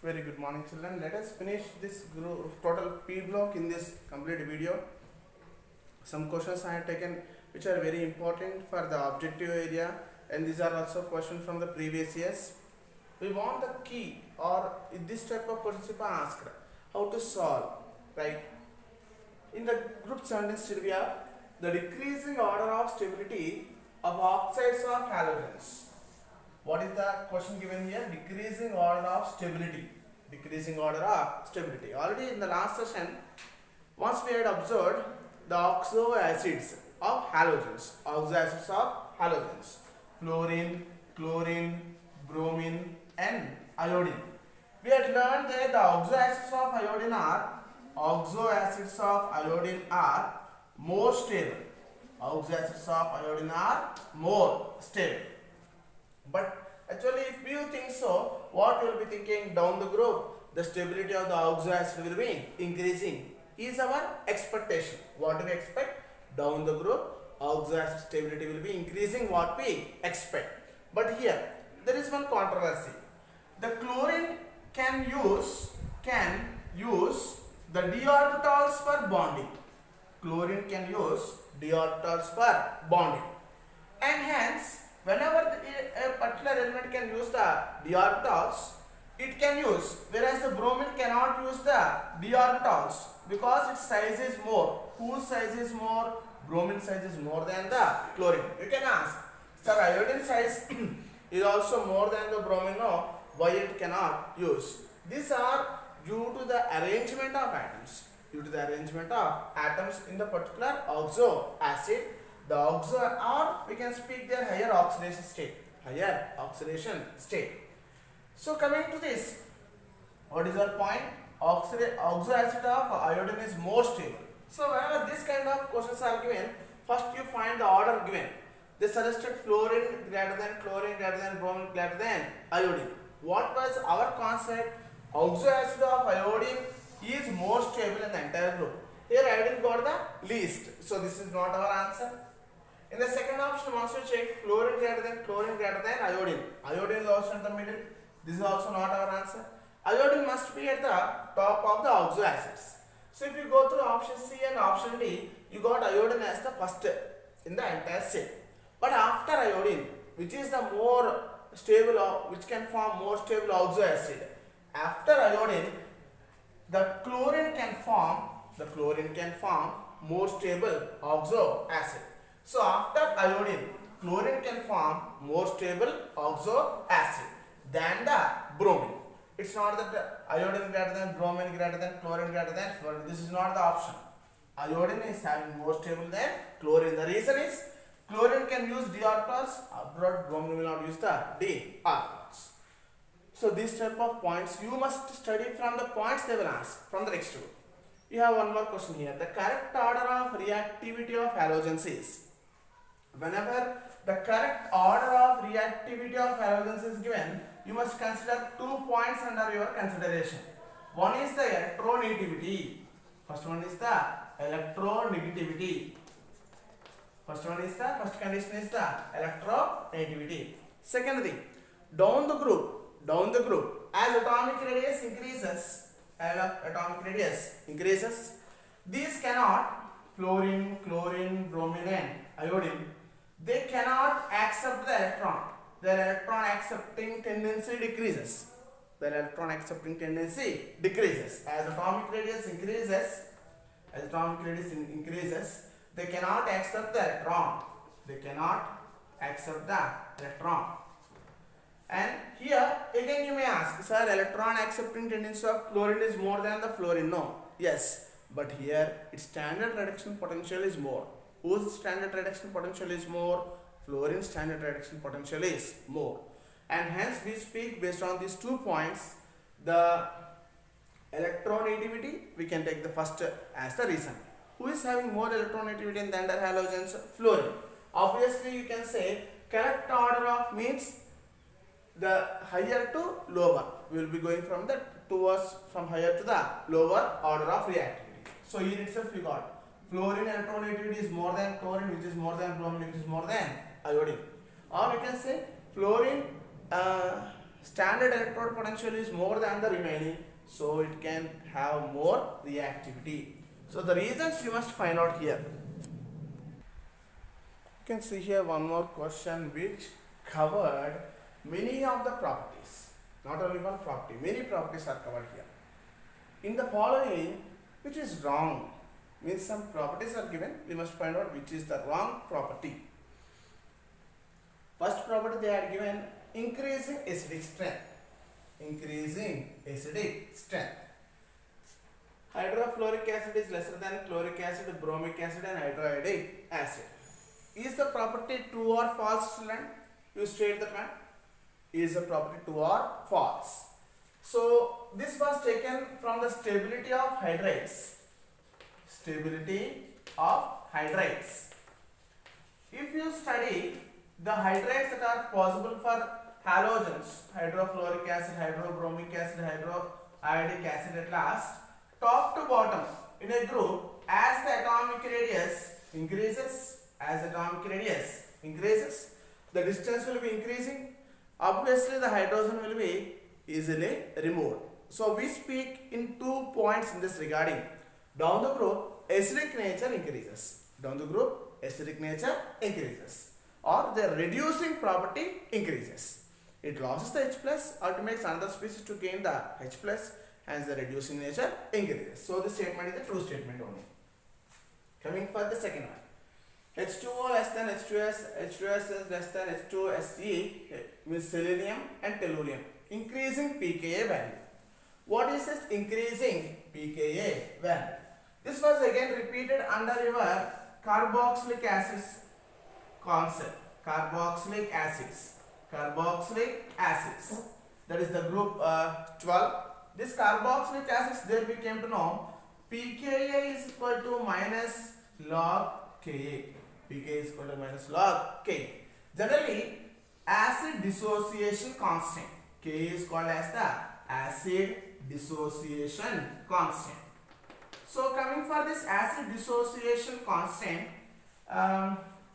Very good morning, children. Let us finish this total P block in this complete video. Some questions I have taken which are very important for the objective area, and these are also questions from the previous years. We want the key or in this type of questions if I asked how to solve, right? In the group sentence trivia, the decreasing order of stability of oxides of halogens. What is the question given here? Decreasing order of stability. Decreasing order of stability. Already in the last session, once we had observed the oxo acids of halogens. Oxo acids of halogens. Fluorine, chlorine, bromine and iodine. We had learned that the oxo acids of iodine are more stable. Oxo acids of iodine are more stable. But actually, if you think so, what you will be thinking down the group, the stability of the oxo acid will be increasing. Is our expectation. What do we expect? Down the group, oxo acid stability will be increasing. What we expect. But here, there is one controversy. The chlorine can use the d orbitals for bonding. Chlorine can use d orbitals for bonding, and hence whenever a particular element can use the d orbitals, it can use, whereas the bromine cannot use the d orbitals because its size is more. Whose size is more? Bromine size is more than the chlorine. You can ask, sir, iodine size is also more than the bromine. No, why it cannot use? These are due to the arrangement of atoms. Due to the arrangement of atoms in the particular oxo acid, the oxo, or we can speak their higher oxidation state. Higher oxidation state. So coming to this, what is our point? Oxo acid of iodine is more stable. So whenever this kind of questions are given, first you find the order given. They suggested fluorine greater than chlorine greater than bromine greater than iodine. What was our concept? Oxo acid of iodine is more stable in the entire group. Here iodine got the least. So this is not our answer. In the second option, once you check chlorine greater than iodine. Iodine is also in the middle. This is also not our answer. Iodine must be at the top of the oxo acids. So if you go through option C and option D, you got iodine as the first in the entire set. But after iodine, which is the more stable, which can form more stable oxo acid, after iodine, the chlorine can form more stable oxo acid. So after iodine, chlorine can form more stable oxo acid than the bromine. It's not that the iodine greater than bromine greater than chlorine greater than fluorine. This is not the option. Iodine is having more stable than chlorine. The reason is chlorine can use d orbitals, but bromine will not use the d orbitals. So these type of points you must study from the points they will ask from the next book. You have one more question here. The correct order of reactivity of halogens is, whenever the correct order of reactivity of halogens is given, you must consider 2 points under your consideration. One is the electronegativity. First condition is the electronegativity. Second thing, down the group, as atomic radius increases, these cannot, fluorine, chlorine, bromine and iodine, they cannot accept the electron. Their electron accepting tendency decreases. As atomic radius increases, they cannot accept the electron. And here again you may ask, sir, electron accepting tendency of chlorine is more than the fluorine. No. Yes, but here its standard reduction potential is more. Whose standard reduction potential is more? Fluorine standard reduction potential is more. And hence we speak based on these 2 points. The electronegativity, we can take the first as the reason. Who is having more electronegativity than the halogens? Fluorine. Obviously you can say correct order of means the higher to lower. We will be going from higher to the lower order of reactivity. So here itself you got fluorine electronegativity is more than chlorine, which is more than bromine, which is more than iodine. Or we can say fluorine standard electrode potential is more than the remaining, so it can have more reactivity. So the reasons you must find out here. You can see here one more question which covered many of the properties. Not only one property, many properties are covered here. In the following, which is wrong? Means some properties are given, we must find out which is the wrong property. First property they are given, increasing acidic strength. Increasing acidic strength. Hydrofluoric acid is lesser than chloric acid, bromic acid and hydroiodic acid. Is the property true or false, student? You state that one. Is the property true or false? So this was taken from the stability of hydrates. Stability of hydrates. If you study the hydrates that are possible for halogens, hydrofluoric acid, hydrobromic acid, hydroiodic acid at last, top to bottom in a group, as the atomic radius increases, the distance will be increasing. Obviously, the hydrogen will be easily removed. So we speak in 2 points in this regarding. Down the group, acidic nature increases. Or the reducing property increases. It loses the H plus or it makes another species to gain the H plus, hence the reducing nature increases. So the statement is the true statement only. Coming for the second one. H2O less than H2S, H2S is less than H2SE means selenium and tellurium. Increasing pKa value. What is this increasing pKa value? This was again repeated under your carboxylic acids concept. Carboxylic acids. That is the group 12. This carboxylic acids, there we came to know pKa is equal to minus log Ka. pKa is equal to minus log Ka. Generally, acid dissociation constant. Ka is called as the acid dissociation constant. So coming for this acid dissociation constant,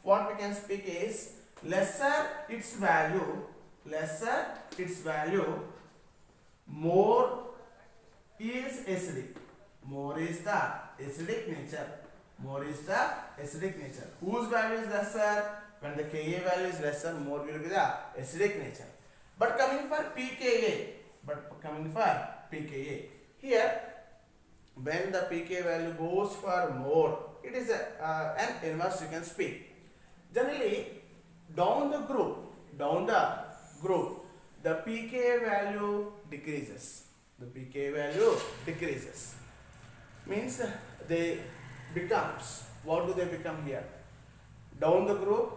what we can speak is lesser its value, more is acidic. More is the acidic nature. Whose value is lesser? When the Ka value is lesser, more will be the acidic nature. But coming for pKa, here, when the pK value goes for more, it is an inverse you can speak. Generally, down the group, the pK value decreases. Means they becomes, what do they become here? Down the group.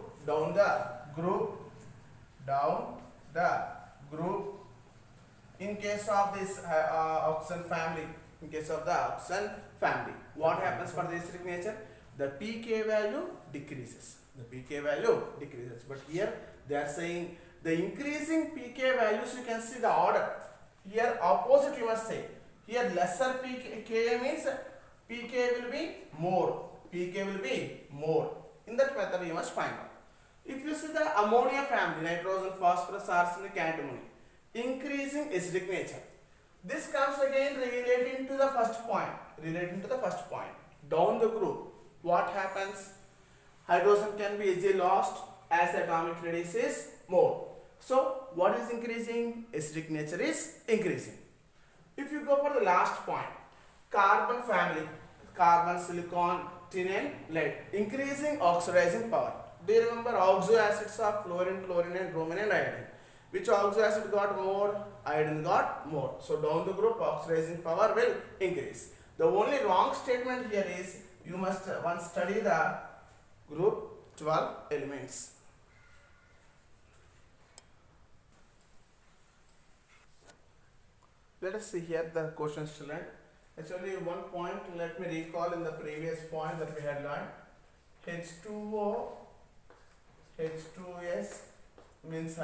In case of this oxygen family, what happens for the acidic nature? The pK value decreases. But here they are saying the increasing pK values, you can see the order. Here opposite you must say. Here lesser pK means pK will be more. In that method you must find out. If you see the ammonia family, nitrogen, phosphorus, arsenic, antimony, increasing acidic nature. This comes again relating to the first point. Down the group, what happens? Hydrogen can be easily lost as the atomic radius is more. So what is increasing? Acidic nature is increasing. If you go for the last point, carbon family, carbon, silicon, tin and lead, increasing oxidizing power. Do you remember oxo acids of fluorine, chlorine and bromine and iodine? Which oxo acid got more? Iodine got more. So down the group, oxidizing power will increase. The only wrong statement here is you must once study the group 12 elements. Let us see here the questions to learn. Actually, one point let me recall in the previous point that we had learned. H2O, H2S means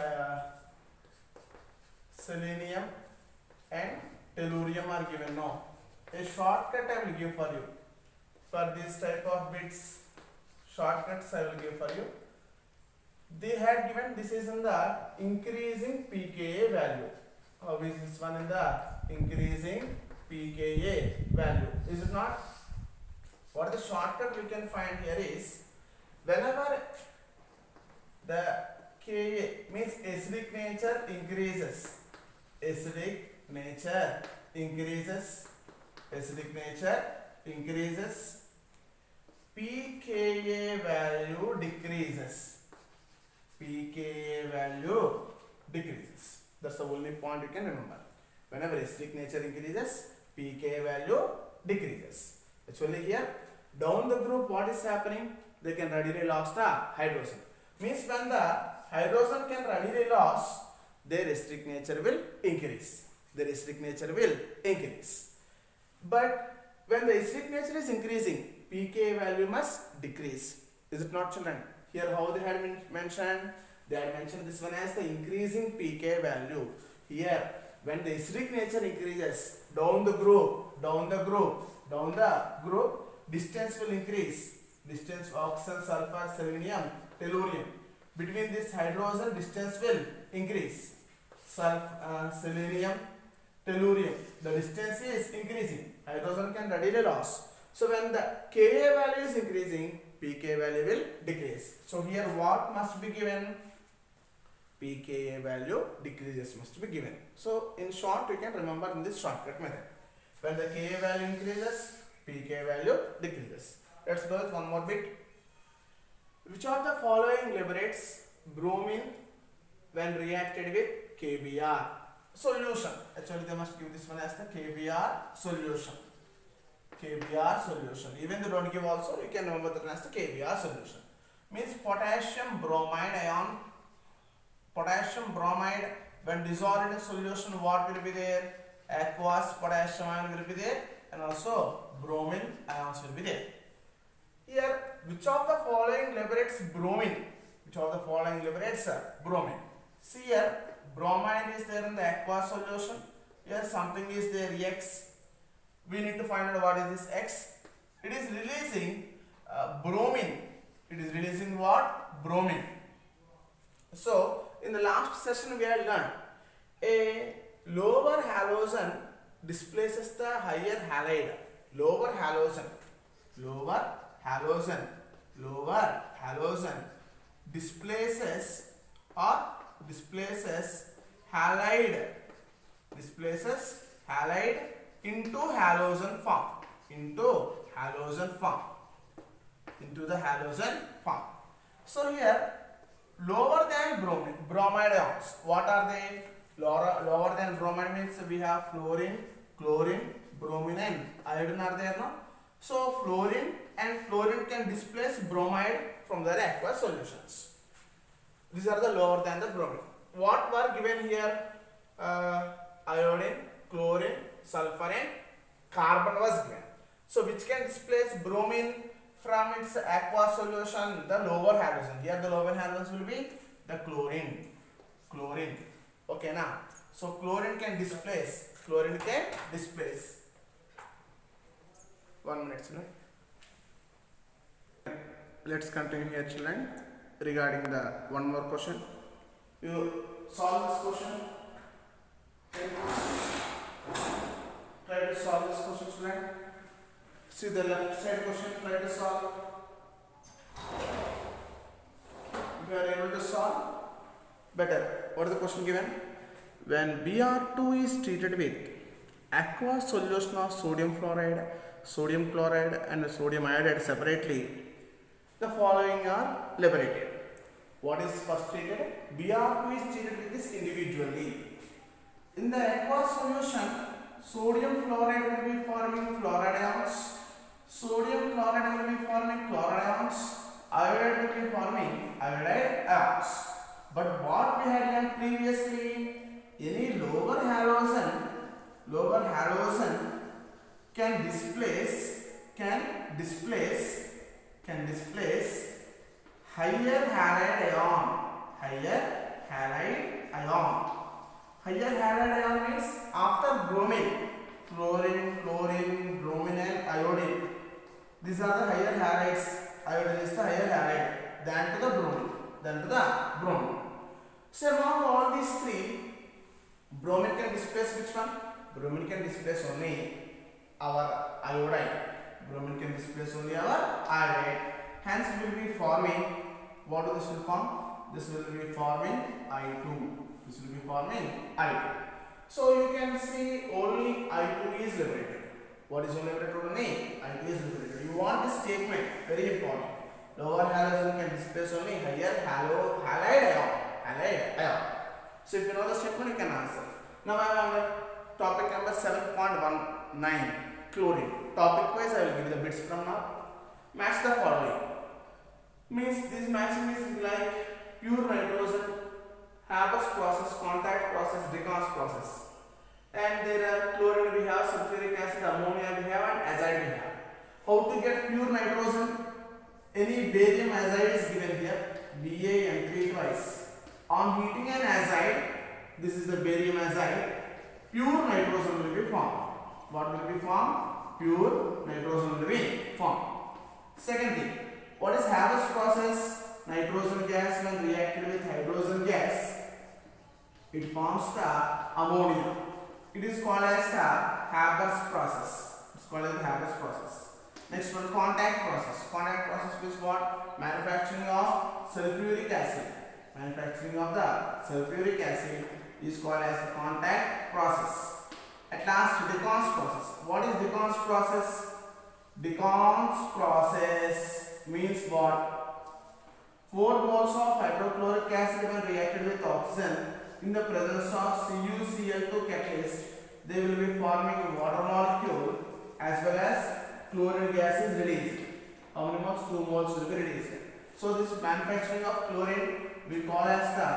selenium and tellurium are given now. A shortcut I will give for you. For this type of bits, shortcuts I will give for you. they had given this is in the increasing pKa value. How is this one in the increasing pKa value? Is it not? What the shortcut we can find here is whenever the Ka means acidic nature increases, acidic nature increases, acidic nature increases, pKa value decreases, pKa value decreases. That's the only point you can remember. Whenever acidic nature increases, pKa value decreases. Actually here down the group what is happening? They can readily lose the hydrogen. Means when the hydrogen can readily lose, their acidic nature will increase. Their acidic nature will increase. But when the acidic nature is increasing, pKa value must decrease. Is it not, children? Here how they had mentioned? They had mentioned this one as the increasing pKa value. Here when the acidic nature increases, down the group, distance will increase. Distance oxygen, sulfur, selenium, tellurium. Between this hydrogen, distance will increase. Selenium, tellurium. The distance is increasing. Hydrogen can readily lose. So when the Ka value is increasing, pKa value will decrease. So here what must be given? pKa value decreases must be given. So in short, you can remember in this shortcut method. When the Ka value increases, pKa value decreases. Let's go with one more bit. Which of the following liberates bromine when reacted with KBr? Solution. Actually, they must give this one as the KBr solution. KBr solution. Even they don't give also, you can remember that as the KBr solution. Means potassium bromide ion. Potassium bromide when dissolved in a solution, what will be there? Aqueous potassium ion will be there, and also bromine ions will be there. Here, which of the following liberates bromine? Which of the following liberates bromine? See here, bromine is there in the aqueous solution. Here something is there, X. We need to find out what is this X. It is releasing bromine. It is releasing what? Bromine. So, in the last session we had learned a lower halogen displaces the higher halide. Lower halogen displaces halide into halogen form, into the halogen form. So here lower than bromide ions, what are they? Lower than bromide means we have fluorine, chlorine, bromine and iodine are there now. So fluorine and chlorine can displace bromide from their aqueous solutions. These are the lower than the bromine. What were given here? Iodine, chlorine, sulfur and carbon was given. So which can displace bromine from its aqueous solution? The lower halogen. Here the lower halogens will be the chlorine. Okay now. So chlorine can displace. 1 minute, children. Let's continue here, children, regarding the one more question. You solve this question. Try to solve this question, children. See the left side question, try to solve. If you are able to solve, better. What is the question given? When Br2 is treated with aqueous solution of sodium fluoride, sodium chloride and sodium iodide separately, the following are liberated. What is first treated? Br2 is treated with this individually. In the aqueous solution, sodium fluoride will be forming fluoride ions, sodium chloride will be forming chloride ions, iodide will be forming iodide ions. But what we had learned previously, any lower halogen can displace higher halide ion. Higher halide ion means after bromine, fluorine, chlorine, bromine and iodine. These are the higher halides. Iodine is the higher halide than to the bromine. then to the bromine. So among all these three, bromine can displace which one? Bromine can displace only our iodide. Bromine can displace only our iodide. Hence we will be forming, what this will form? This will be forming I2. This will be forming I2. So you can see only I2 is liberated. What is only liberated? Only I2 is liberated. You want this statement, very important. Lower halogen can displace only higher halide ion. So if you know the statement, you can answer. Now I am on topic number 7.19, chlorine. Topic wise I will give you the bits from now. Match the following. Means this matching is like pure nitrogen, Haber's process, contact process, Decon's process. And there are chlorine we have, sulfuric acid, ammonia we have, and azide we have. How to get pure nitrogen? Any barium azide is given here, BaN3 twice. On heating an azide, this is the barium azide, pure nitrogen will be formed. What will be formed? Pure nitrogen will be formed. Second thing, what is Haber's process? Nitrogen gas when reacted with hydrogen gas, it forms the ammonia. It is called as the Haber's process. It's called as the Haber's process. Next one, contact process. Contact process is what? Manufacturing of sulfuric acid. Manufacturing of the sulfuric acid is called as the contact process. At last, Decon's process. What is Decon's process? Decon's process means what? 4 moles of hydrochloric acid when reacted with oxygen in the presence of CuCl2 catalyst, they will be forming a water molecule as well as chlorine gas is released. How many moles? 2 moles will be released. So this manufacturing of chlorine we call as the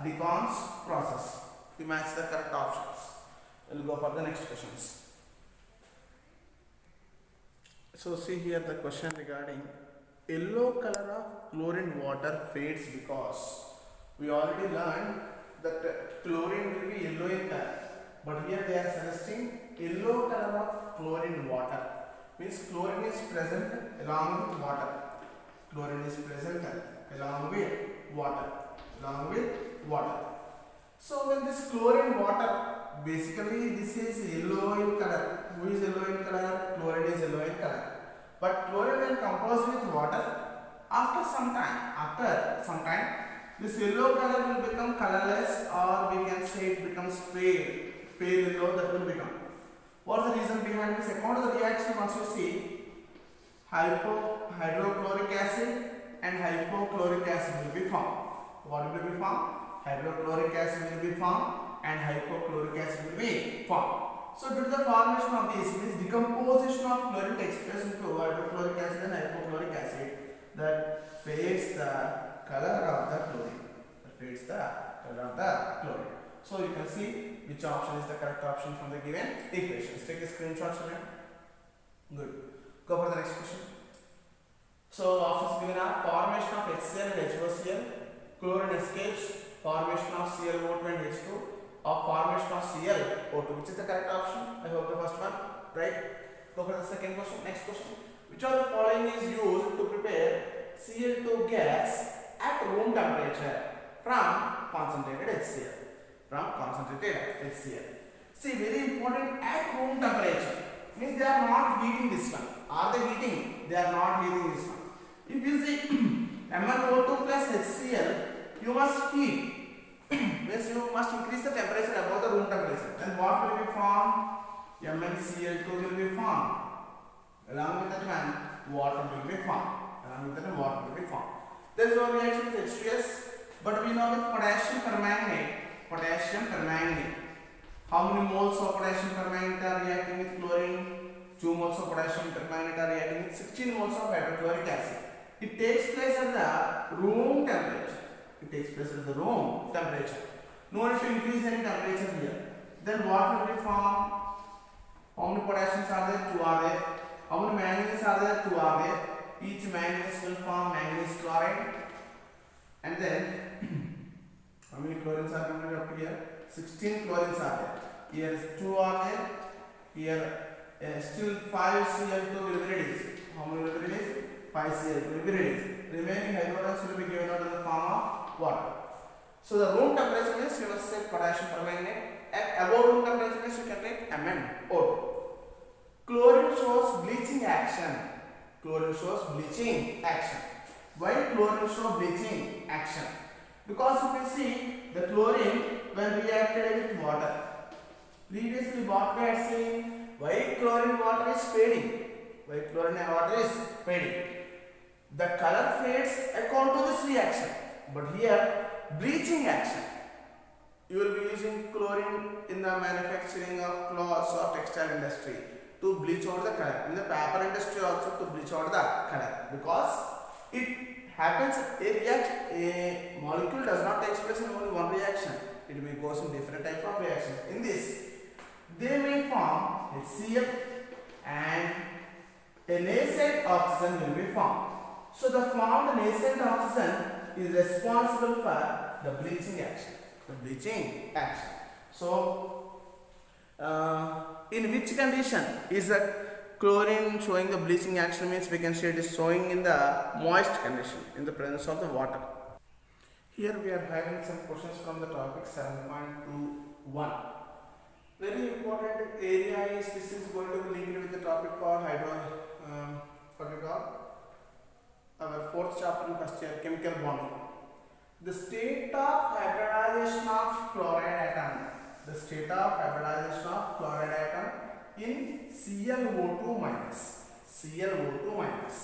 Decon's process. We match the correct options. We will go for the next questions. So see here the question regarding yellow color of chlorine water fades because we already learned that chlorine will be yellow in color, but here they are suggesting yellow color of chlorine water. Means chlorine is present along with water. Chlorine is present along with water. So when this chlorine water, basically this is yellow in color. Who is yellow in color? Chlorine is yellow in color. But chlorine when composed with water, after some time, this yellow color will become colorless, or we can say it becomes pale yellow that will become. What is the reason behind this? According to the reaction, once you see, hydrochloric acid and hypochloric acid will be formed. What will be formed? Hydrochloric acid will be formed and hypochloric acid will be formed. So due to the formation of these, means decomposition of chlorine takes place into hydrochloric acid and hypochloric acid that fades the color of the chlorine. So you can see which option is the correct option from the given equations. Take a screenshot, children. Good. Go for the next question. So options given are formation of HCl and HOCl, chlorine escapes, formation of ClO2 and H2, or formation of ClO2. Which is the correct option? I hope the first one, right? Go for the second question. Next question. Which of the following is used to prepare Cl2 gas at room temperature from concentrated HCl? See, very important, at room temperature. Means they are not heating this one. Are they heating? They are not heating this one. If you see MnO2 plus HCl, you must heat. Means you must increase the temperature above the room temperature. Then what will be formed? MnCl2 will be formed. Along with that one, water will be formed. There is no reaction with H2S, but we know with potassium permanganate. How many moles of potassium permanganate are reacting with chlorine? 2 moles of potassium permanganate are reacting with 16 moles of hydrochloric acid. It takes place at the room temperature. No need to increase any temperature here. Then what will be formed? How many potassiums are there? 2 are there. How many manganese are there? 2 are there. Each manganese will form manganese chloride. And then how many chlorines are coming up here? 16 chlorines are there. Here 2 are there. Here still 5 Cl2 will be released. How many will be released? 5 Cl2 will be released. Remaining hydrogens will be given out in the form of water. So the room temperature means you must say potassium permanganate. At above room temperature means you can take MnO2. Chlorine shows bleaching action. Chlorine shows bleaching action. Why chlorine shows bleaching action? Because if you see the chlorine when reacted with water, previously what we had seen, white chlorine water is fading. White chlorine water is fading. The color fades according to this reaction. But here bleaching action. You will be using chlorine in the manufacturing of clothes or textile industry to bleach out the color. In the paper industry also to bleach out the color, because it happens a molecule does not take place in only one reaction. It may goes in different type of reactions. In this, they may form HCl and a nascent oxygen will be formed. So the formed nascent oxygen is responsible for the bleaching action. The bleaching action. So in which condition is the chlorine showing the bleaching action? Means we can say it is showing in the moist condition, in the presence of the water. Here we are having some questions from the topic 7.21. Very important area is this is going to be linked with the topic called our fourth chapter in first year, chemical bonding. The state of hybridization of chloride atom. The state of hybridization of chloride atom in ClO2 minus. ClO2 minus.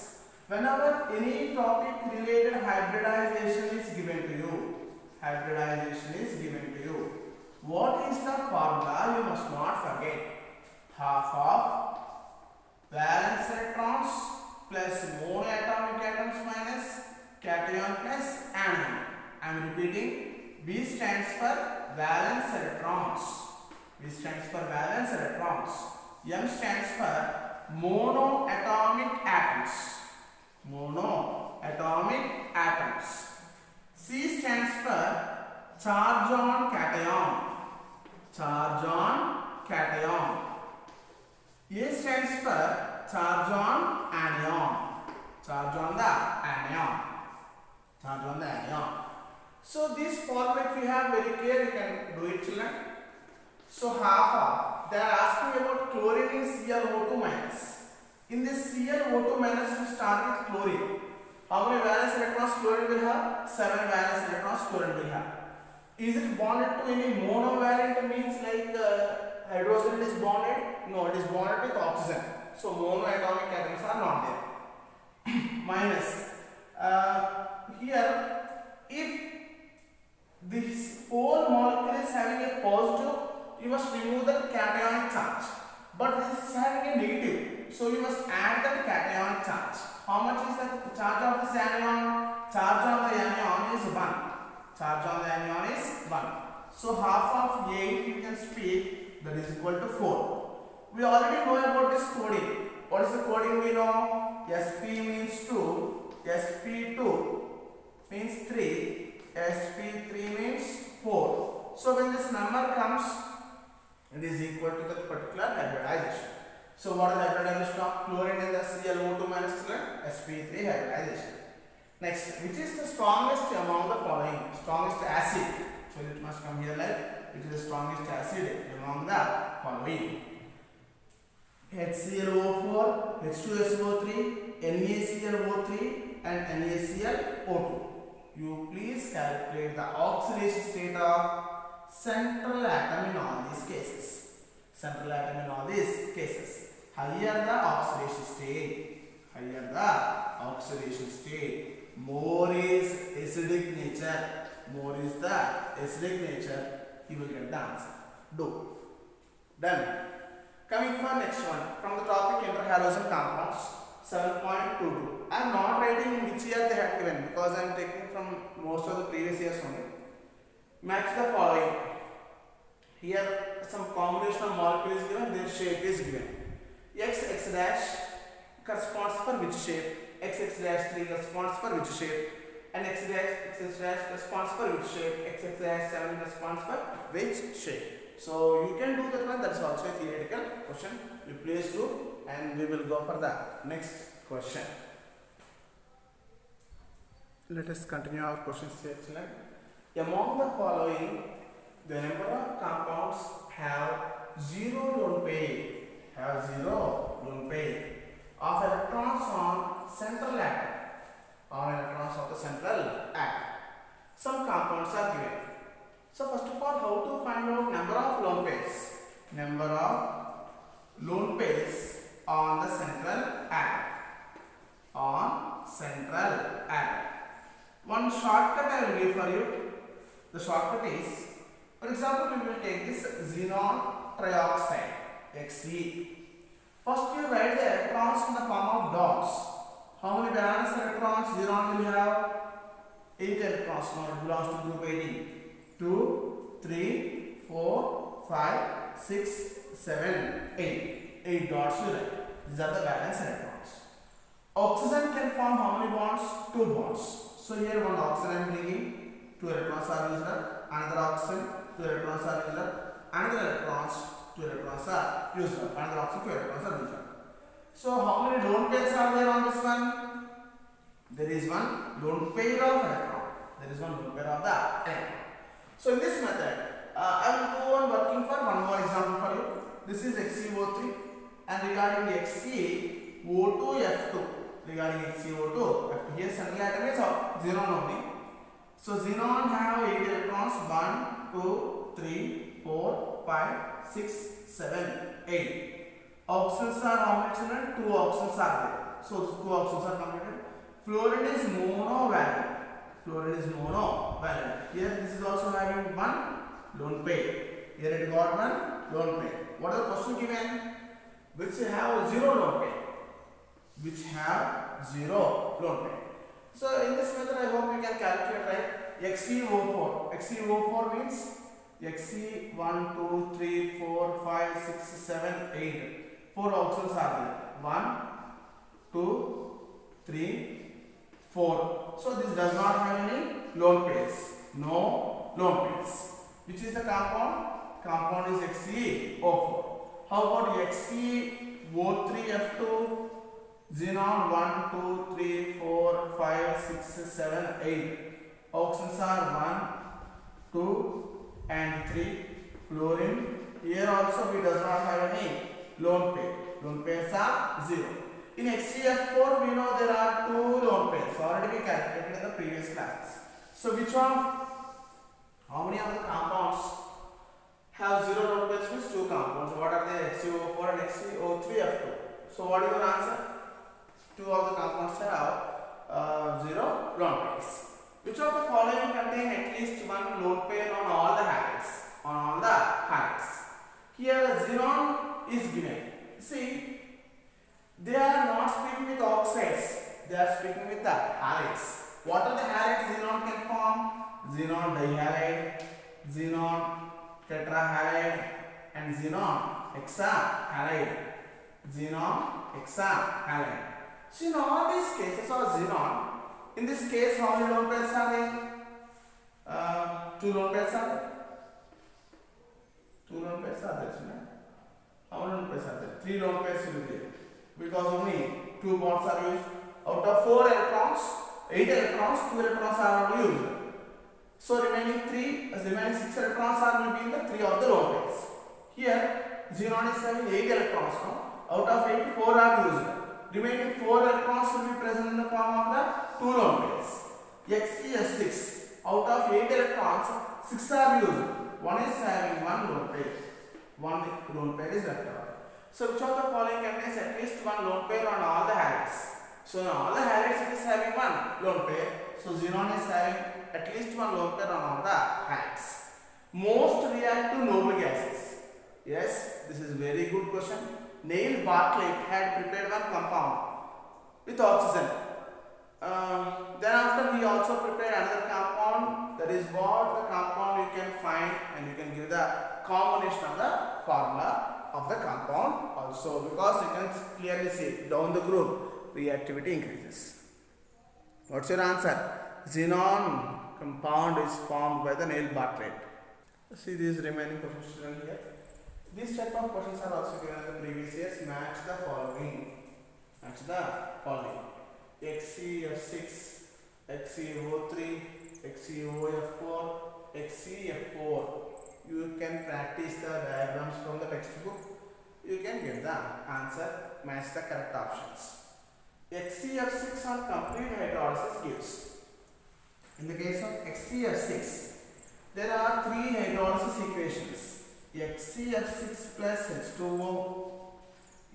Whenever any topic related hybridization is given to you, hybridization is given to you, what is the formula? You must not forget. Half of valence electrons plus monoatomic atoms minus cation plus anion. I am repeating. V stands for valence electrons. V stands for valence electrons. M stands for monoatomic atoms. Monoatomic atoms. C stands for charge on cation. Charge on cation. A stands for charge on anion. Charge on the anion. Charge on the anion. So this formula if you have very clear, you can do it, children. So half of, they are asking about chlorine in ClO2 minus. In this ClO2 minus we start with chlorine. How many valence electrons chlorine will have? 7 valence electrons chlorine will have. Is it bonded to any monovalent, means like hydrogen is bonded? No, it is bonded with oxygen. So monoatomic atoms are not there. Minus. Here, if this whole molecule is having a positive, you must remove the cationic charge. But this is having a negative, so you must add that cationic charge. How much is the charge of this anion? Charge on the anion is 1. Charge on the anion is 1. So half of 8 you can speak, that is equal to 4. We already know about this coding. What is the coding we know? Sp means 2, Sp2 means 3, Sp3 means 4. So when this number comes, it is equal to the particular hybridization. So what is the hybridization of chlorine in the ClO2 minus Sp3 hybridization? Next, which is the strongest among the following? Strongest acid. So it must come here like, which is the strongest acid among the following? HClO4, H2SO3, NaClO3 and NaClO2. You please calculate the oxidation state of central atom in all these cases. Central atom in all these cases. Higher the oxidation state, more is acidic nature. More is the acidic nature. You will get the answer. Do. Done. Coming for next one from the topic interhalogen compounds 7.22. I am not writing in which year they have given because I am taking from most of the previous years only. Match the following. Here some combination of molecules is given, their shape is given. X dash corresponds for which shape? X dash 3 corresponds for which shape? And X dash corresponds for which shape? X dash 7 corresponds for which shape? So you can do that one. That's also a theoretical question. You please do, and we will go for the next question. Let us continue our questions here, children. Among the following, the number of compounds have zero lone pair of electrons on central atom. On electrons of the central atom. Some compounds are given. So first of all, how to find out number of lone pairs? Number of lone pairs on the central atom. On central atom. One shortcut I will give for you. The shortcut is, for example, we will take this xenon trioxide, Xe. First you write the electrons in the form of dots. How many valence electrons xenon will have? 8 electrons. Now it belongs to group 18. 2, 3, 4, 5, 6, 7, 8. 8 dots you write. These are the valence electrons. Oxygen can form how many bonds? 2 bonds. So here one oxygen I am bringing, 2 electrons are used, another oxygen, 2 electrons are used, another electrons, 2 electrons are used, another oxygen, 2 electrons are used. So how many lone pairs are there on this one? There is one lone pair of electron. There is one lone pair of the electron. So in this method, I will go on working for one more example for you. This is XeO3 and regarding the XeO2F2. Regarding XeO2F2, here central atom is xenon only. So xenon have 8 electrons, 1, 2, 3, 4, 5, 6, 7, 8. Oxygens are how many children? 2 oxygens are there. So 2 oxygens are completed. Fluorine is monovalent. Fluorine is monovalent. Here this is also having one lone pair. Here it got one lone pair. What is the question given? Which have 0 lone pair. Which have 0 lone pair. So in this method, I hope you can calculate, right? XeO4. XeO4 means Xe 1, 2, 3, 4, 5, 6, 7, 8. 4 oxygens are there. 1, 2, 3, 4. So this does not have any lone pairs. No lone pairs. Which is the compound? Compound is XeO4. How about XeO3F2? Xenon 1, 2, 3, 4, 5, 6, 7, 8. Oxygens are 1, 2 and 3. Fluorine. Here also we does not have any lone pair. Lone pairs are 0. In XeF4 we know there are 2 lone pairs. Already we calculated in the previous classes. So which one? How many of the compounds have 0 lone pairs? Means 2 compounds. What are they? XeO4 and XeO3F2. So what is your answer? 2 of the compounds have 0 lone pairs. Which of the following contain at least one lone pair on all the halides? On all the halides. Here xenon is given. See, they are not speaking with oxides. They are speaking with the halides. What are the halides xenon can form? Xenon dihalide, xenon tetrahalide, and xenon hexahalide. Xenon hexahalide. So in all these cases of xenon, in this case how many lone pairs are there? 2 lone pairs are there. 2 lone pairs are there. How many lone pairs are there? 3 lone pairs will be there. Because only 2 bonds are used. Out of 4 electrons, 8 electrons, 2 electrons are only used. So remaining 6 electrons are will be in the 3 of the lone pairs. Here xenon is having 8 electrons. No? Out of 8, 4 are used. Remaining 4 electrons will be present in the form of the 2 lone pairs. XeS6. Out of 8 electrons, 6 are used. One is having 1 lone pair. 1 lone pair is left out. So which of the following contains at least 1 lone pair on all the halides? So in all the halides it is having 1 lone pair. So xenon is having at least 1 lone pair on all the halides. Most react to noble gases. Yes, this is very good question. Neil Bartlett had prepared one compound with oxygen. Then after he also prepared another compound. That is what the compound you can find, and you can give the combination of the formula of the compound also, because you can clearly see down the group reactivity increases. What's your answer? Xenon compound is formed by the Neil Bartlett. See these remaining questions here. These type of questions are also given in the previous years. Match the following. Match the following. XeF6 XeO3, XeOF4, XeF4. You can practice the diagrams from the textbook. You can get the answer, match the correct options. XeF6 on complete hydrolysis gives. In the case of XeF6, there are three hydrolysis equations: XeF6 plus H2O,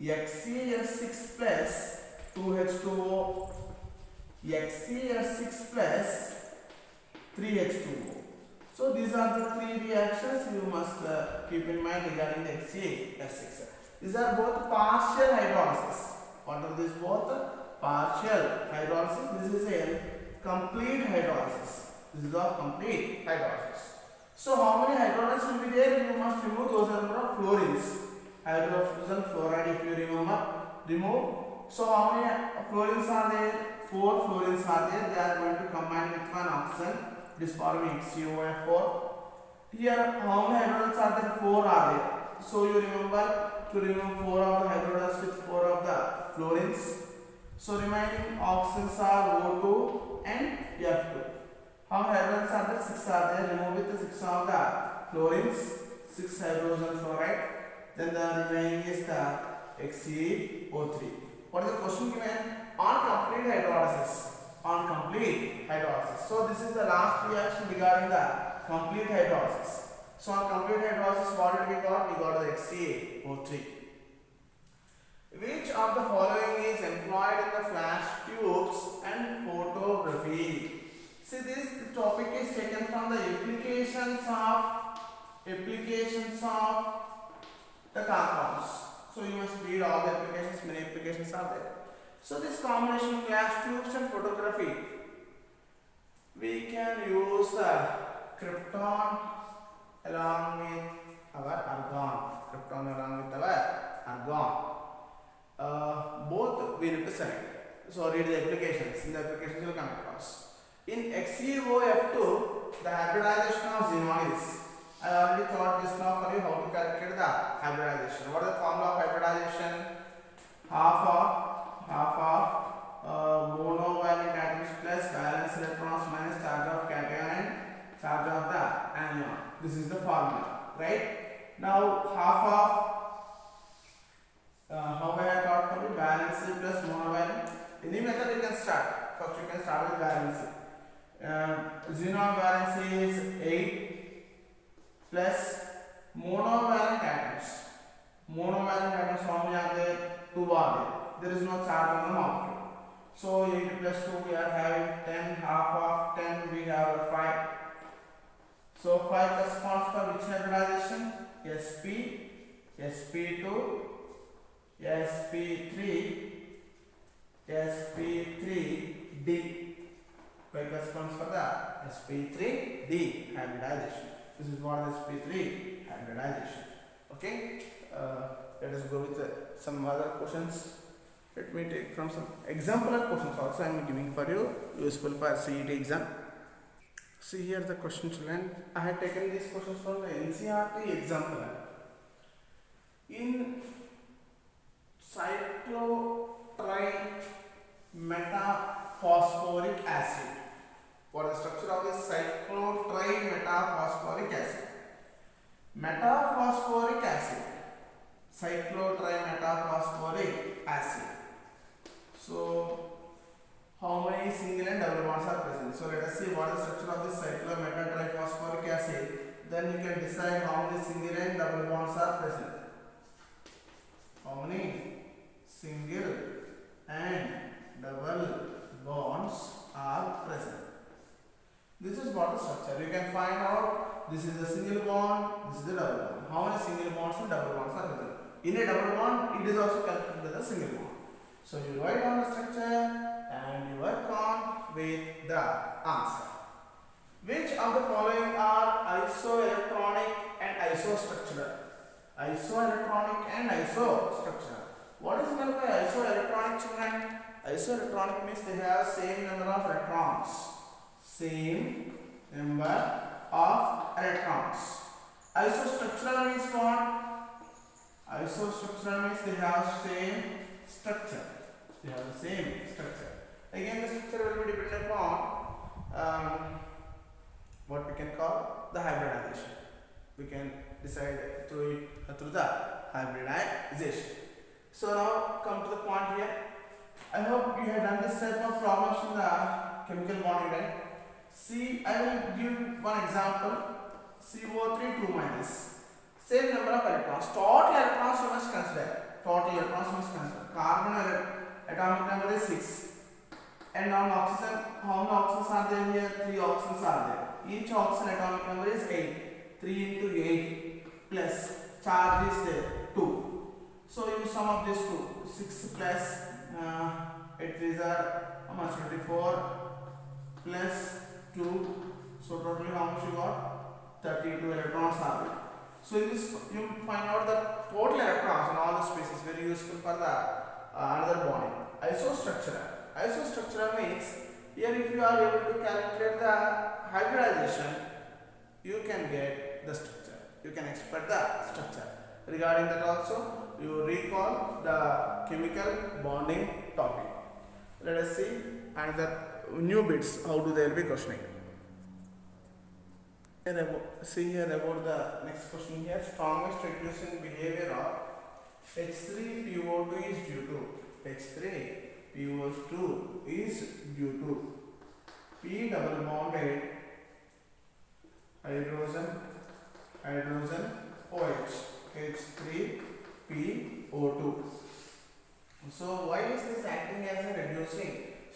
XeF6 plus 2H2O, XeF6 plus 3H2O. So these are the three reactions you must keep in mind regarding the XeF6. These are both partial hydrolysis. What are these both? Partial hydrolysis. This is a complete hydrolysis. This is a complete hydrolysis. So how many hydrolysis will be there? You must remove those number of fluorines. Hydrogen fluoride, if you remove. So how many fluorines are there? 4 fluorines are there. They are going to combine with one oxygen. It is forming COF4. Here how many hydrogens are there? 4 are there. So you remember to remove 4 of the hydrogens with 4 of the fluorines. So remaining oxygens are O2 and F2. How many hydrogens are there? 6 are there. Remove with the 6 of the fluorines. 6 hydrogen fluoride. Then the remaining is the XeO3. What is the question given? On complete hydrolysis. On complete hydrolysis. So this is the last reaction regarding the complete hydrolysis. So on complete hydrolysis, what did we got? We got the XeO3. Which of the following is employed in the flash tubes and photography? See, this topic is taken from the applications of the compounds. So you must read all the applications. Many applications are there. So this combination of flash tubes and photography, we can use the krypton along with our argon. Krypton along with our argon. Both we represent. So read the applications. In the applications you will come across. In XeOF2, the hybridization of xenon is. I already taught just now for you how to calculate the hybridization. What is the formula of hybridization? Half of monovalent atoms plus valence electrons minus charge of cation and charge of the anion. This is the formula, right? Now half of how I have taught for you, valence plus monovalent. Any method you can start. First you can start with valence. Xenon valence is 8 plus monovalent atoms. Monovalent atoms how many are there? 2 are there. There is no charge on the molecule. So 8 plus 2 we are having 10, half of 10 we have 5. So 5 corresponds for which hybridization? Sp, Sp2, Sp3, Sp3D. 5 corresponds for the Sp3D hybridization. This is what is Sp3 hybridization. Okay. Let us go with some other questions. Let me take from some exemplar questions also I am giving for you, useful for CET exam. See here the question children. I have taken these questions from the NCERT exemplar. In cyclotrimetaphosphoric acid. What is the structure of this cyclotrimetaphosphoric acid? Metaphosphoric acid. Cyclotrimetaphosphoric acid. So how many single and double bonds are present? So let us see what is the structure of this cyclometaphosphoric acid. Then you can decide how many single and double bonds are present. How many single and double bonds are present? This is what the structure. You can find out this is the single bond, this is the double bond. How many single bonds and double bonds are present? In a double bond, it is also calculated as a single bond. So you write down the structure and you work on with the answer. Which of the following are isoelectronic and isostructural? Isoelectronic and isostructural. What is meant by isoelectronic children? Isoelectronic means they have same number of electrons. Same number of electrons. Isostructural means what? Isostructural means they have same structure. They have the same structure. Again, the structure will be dependent upon um, what we can call the hybridization. We can decide through the hybridization. So now come to the point here. I hope you have done this type of problems in the chemical bonding, right? See, I will give one example. CO3 2 minus. Same number of electrons. Total electrons you must consider. Total electrons you must consider. Carbon atomic number is 6. And on oxygen, how many oxygens are there here? 3 oxygens are there. Each oxygen atomic number is 8. 3 into 8 plus charge is there 2. So you sum up these two. 6 plus 8 these are how much? 24 plus 2. So totally how much you got? 32 electrons are there. So in this you find out the total electrons in all the species, very useful for the another bonding. Isostructural. Isostructural means here if you are able to calculate the hybridization, you can get the structure. You can expect the structure. Regarding that also, you recall the chemical bonding topic. Let us see another new bits. How do they will be questioning? See here about the next question here. Strongest reducing behavior of H3PO2 is due to H3PO2 is due to P double bonded hydrogen OH H3PO2. So why is this acting as a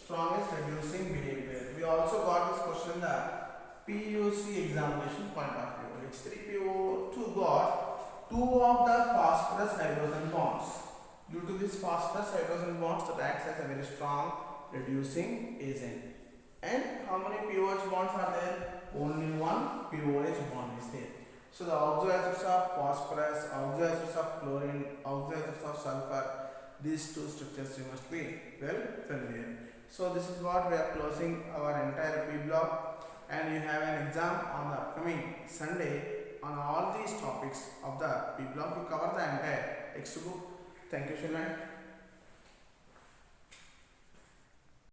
strongest reducing behavior? We also got this question in the PUC examination point of view. H3PO2 got 2 of the phosphorus hydrogen bonds. Due to this phosphorus hydrogen bonds that acts as a very strong reducing agent. And how many POH bonds are there? Only one POH bond is there. So the oxoacids of phosphorus, oxoacids of chlorine, oxoacids of sulfur, these two structures you must be well familiar. So this is what we are closing our entire P block, and you have an exam on the upcoming Sunday on all these topics of the P block. We cover the entire textbook. Thank you, children.